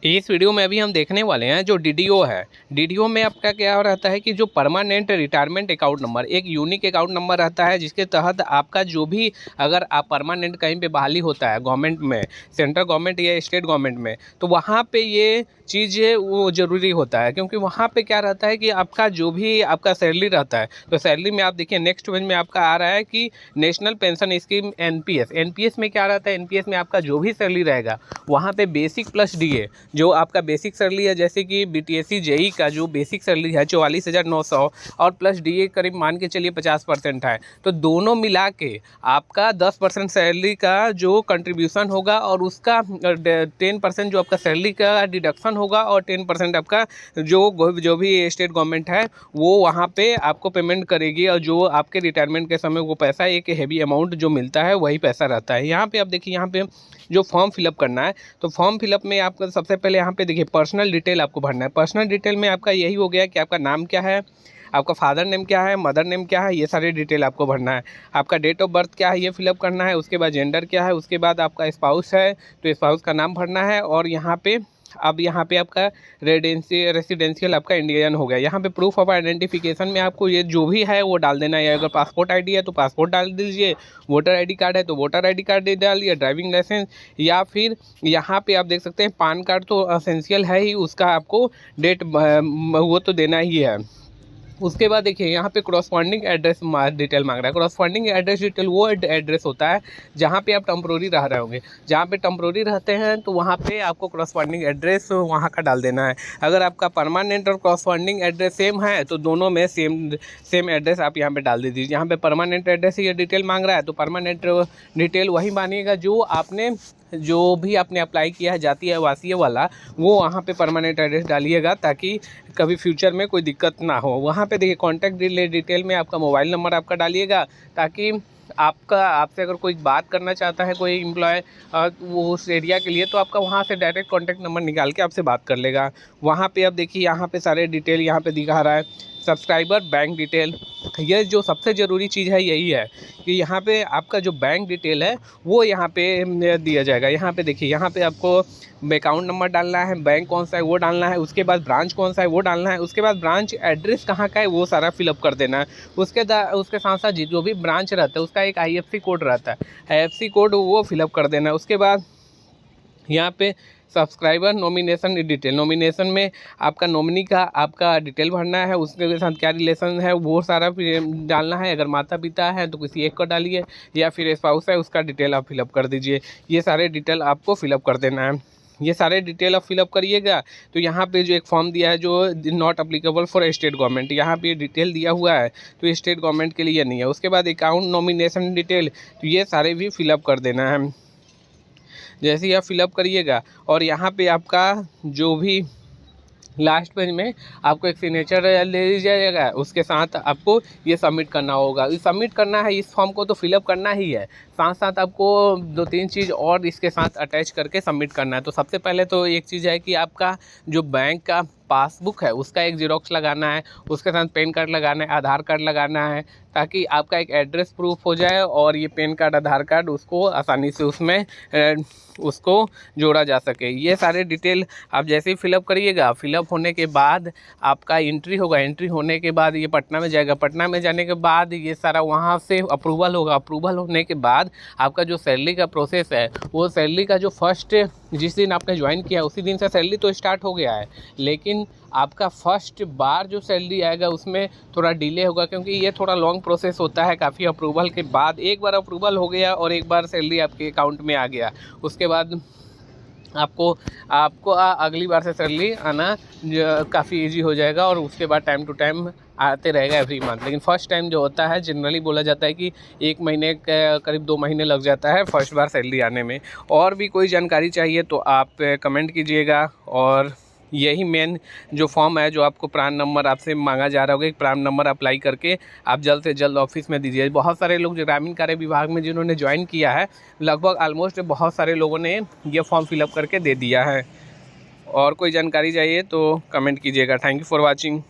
इस वीडियो में अभी हम देखने वाले हैं जो डीडीओ है। डीडीओ में आपका क्या रहता है कि जो परमानेंट रिटायरमेंट अकाउंट नंबर, एक यूनिक अकाउंट नंबर रहता है जिसके तहत आपका जो भी, अगर आप परमानेंट कहीं पे बहाली होता है गवर्नमेंट में, सेंट्रल गवर्नमेंट या स्टेट गवर्नमेंट में, तो वहाँ पे ये चीज़ वो ज़रूरी होता है, क्योंकि वहाँ पे क्या रहता है कि आपका जो भी आपका सैलरी रहता है, तो सैलरी में आप देखिए नेक्स्ट पेज में आपका आ रहा है कि national pension scheme NPS. NPS में क्या रहता है, एनपीएस में आपका जो भी सैलरी रहेगा वहाँ पे बेसिक प्लस डीए, जो आपका बेसिक सैलरी है, जैसे कि बीटीएससी जेई का जो बेसिक सैलरी है 44,900 और प्लस डीए करीब मान के चलिए 50% है, तो दोनों मिला के आपका 10% सैलरी का जो कंट्रीब्यूशन होगा और उसका 10% जो आपका सैलरी का डिडक्शन होगा और 10% आपका जो भी स्टेट गवर्नमेंट है वो वहाँ पे आपको पेमेंट करेगी, और जो आपके रिटायरमेंट के समय वो पैसा एक हेवी अमाउंट जो मिलता है वही पैसा रहता है। यहाँ पे आप देखिए, यहाँ पे जो फॉर्म फिलअप करना है, तो फॉर्म फिलअप में आपका सबसे पहले यहाँ पे देखिए पर्सनल डिटेल आपको भरना है। पर्सनल डिटेल में आपका यही हो गया कि आपका नाम क्या है, आपका फादर नेम क्या है, मदर नेम क्या है, ये सारी डिटेल आपको भरना है। आपका डेट ऑफ बर्थ क्या है ये फिलअप करना है, उसके बाद जेंडर क्या है, उसके बाद आपका स्पाउस है तो स्पाउस का नाम भरना है, और यहाँ पे अब यहाँ पे आपका रेसिडेंशियल आपका इंडियन हो गया। यहाँ पे प्रूफ ऑफ आइडेंटिफिकेशन में आपको ये जो भी है वो डाल देना है। अगर पासपोर्ट आईडी है तो पासपोर्ट डाल दीजिए, वोटर आईडी कार्ड है तो वोटर आईडी कार्ड दे डालिए, ड्राइविंग लाइसेंस, या फिर यहाँ पे आप देख सकते हैं पान कार्ड तो असेंशियल है ही, उसका आपको डेट वो तो देना ही है। उसके बाद देखिए यहाँ पे क्रॉसपॉन्डिंग एड्रेस डिटेल मांग रहा है। क्रॉसपॉन्डिंग एड्रेस डिटेल वो एड्रेस होता है जहाँ पे आप टेम्पोररी रह रहे होंगे। जहाँ पे टेम्पोररी रहते हैं तो वहाँ पे आपको क्रॉसपॉन्डिंग एड्रेस वहाँ का डाल देना है। अगर आपका परमानेंट और क्रॉसपॉन्डिंग एड्रेस सेम है तो दोनों में सेम एड्रेस आप यहाँ पे डाल दीजिए। यहाँ पे परमानेंट एड्रेस ये डिटेल मांग रहा है तो परमानेंट डिटेल वही मानिएगा जो भी आपने अप्लाई किया है जातीय आवासीय वाला, वो वहाँ पे परमानेंट एड्रेस डालिएगा ताकि कभी फ्यूचर में कोई दिक्कत ना हो। वहाँ पे देखिए कॉन्टैक्ट डिटेल में आपका मोबाइल नंबर आपका डालिएगा, ताकि आपसे अगर कोई बात करना चाहता है कोई एम्प्लॉय वो उस एरिया के लिए, तो आपका वहाँ से डायरेक्ट कॉन्टैक्ट नंबर निकाल के आपसे बात कर लेगा। वहाँ पे अब देखिए यहाँ पे सारे डिटेल यहाँ पे दिखा रहा है। सब्सक्राइबर बैंक डिटेल, ये जो सबसे ज़रूरी चीज़ है यही है कि यहाँ पे आपका जो बैंक डिटेल है वो यहाँ पे दिया जाएगा। यहाँ पे देखिए, यहाँ पे आपको अकाउंट नंबर डालना है, बैंक कौन सा है वो डालना है, उसके बाद ब्रांच कौन सा है वो डालना है, उसके बाद ब्रांच एड्रेस कहाँ का है वो सारा फिलअप कर देना है। उसके साथ साथ जो भी ब्रांच रहता है उसका एक IFSC कोड रहता है, IFSC कोड वो फिलअप कर देना है। उसके बाद यहाँ पे सब्सक्राइबर नॉमिनेशन डिटेल, नॉमिनेशन में आपका नॉमिनी का आपका डिटेल भरना है, उसके साथ क्या रिलेशन है वो सारा डालना है। अगर माता पिता है तो किसी एक को डालिए, या फिर स्पाउस है उसका डिटेल आप फिलअप कर दीजिए। ये सारे डिटेल आपको फिलअप कर देना है। ये सारे डिटेल आप फिलअप करिएगा तो यहाँ पे जो एक फॉर्म दिया है जो not applicable for state government, यहाँ पे डिटेल दिया हुआ है तो स्टेट गवर्नमेंट के लिए नहीं है। उसके बाद अकाउंट नॉमिनेशन डिटेल, तो ये सारे भी फिलअप कर देना है। जैसे ही आप फिलअप करिएगा और यहाँ पे आपका जो भी लास्ट पेज में आपको एक सिग्नेचर ले लीजिए जाएगा, उसके साथ आपको ये सबमिट करना होगा। ये सबमिट करना है, इस फॉर्म को तो फिलअप करना ही है, साथ साथ आपको 2-3 चीज़ और इसके साथ अटैच करके सबमिट करना है। तो सबसे पहले तो एक चीज़ है कि आपका जो बैंक का पासबुक है उसका एक ज़ेरॉक्स लगाना है, उसके साथ पैन कार्ड लगाना है, आधार कार्ड लगाना है, ताकि आपका एक एड्रेस प्रूफ हो जाए और ये पैन कार्ड आधार कार्ड उसको आसानी से उसमें उसको जोड़ा जा सके। ये सारे डिटेल आप जैसे ही फिलअप करिएगा, फिलअप होने के बाद आपका एंट्री होगा, एंट्री होने के बाद ये पटना में जाएगा, पटना में जाने के बाद ये सारा वहाँ से अप्रूवल होगा, अप्रूवल होने के बाद आपका जो सैलरी का प्रोसेस है वो सैलरी का जो फर्स्ट जिस दिन आपने ज्वाइन किया उसी दिन से सैलरी तो स्टार्ट हो गया है, लेकिन आपका फर्स्ट बार जो सैलरी आएगा उसमें थोड़ा डिले होगा, क्योंकि ये थोड़ा लॉन्ग प्रोसेस होता है। काफ़ी अप्रूवल के बाद एक बार अप्रूवल हो गया और एक बार सैलरी आपके अकाउंट में आ गया, उसके बाद आपको अगली बार से सैलरी आना काफ़ी इजी हो जाएगा, और उसके बाद टाइम टू टाइम आते रहेगा एवरी मंथ। लेकिन फर्स्ट टाइम जो होता है जनरली बोला जाता है कि 1 महीने करीब 2 महीने लग जाता है फर्स्ट बार सैलरी आने में। और भी कोई जानकारी चाहिए तो आप कमेंट कीजिएगा। और यही मेन जो फॉर्म है जो आपको प्रान नंबर आपसे मांगा जा रहा होगा, एक प्रान नंबर अप्लाई करके आप जल्द से जल्द ऑफिस में दीजिए। बहुत सारे लोग जो ग्रामीण कार्य विभाग में जिन्होंने ज्वाइन किया है, लगभग ऑलमोस्ट बहुत सारे लोगों ने ये फॉर्म फिलअप करके दे दिया है। और कोई जानकारी चाहिए तो कमेंट कीजिएगा। Thank you for watching.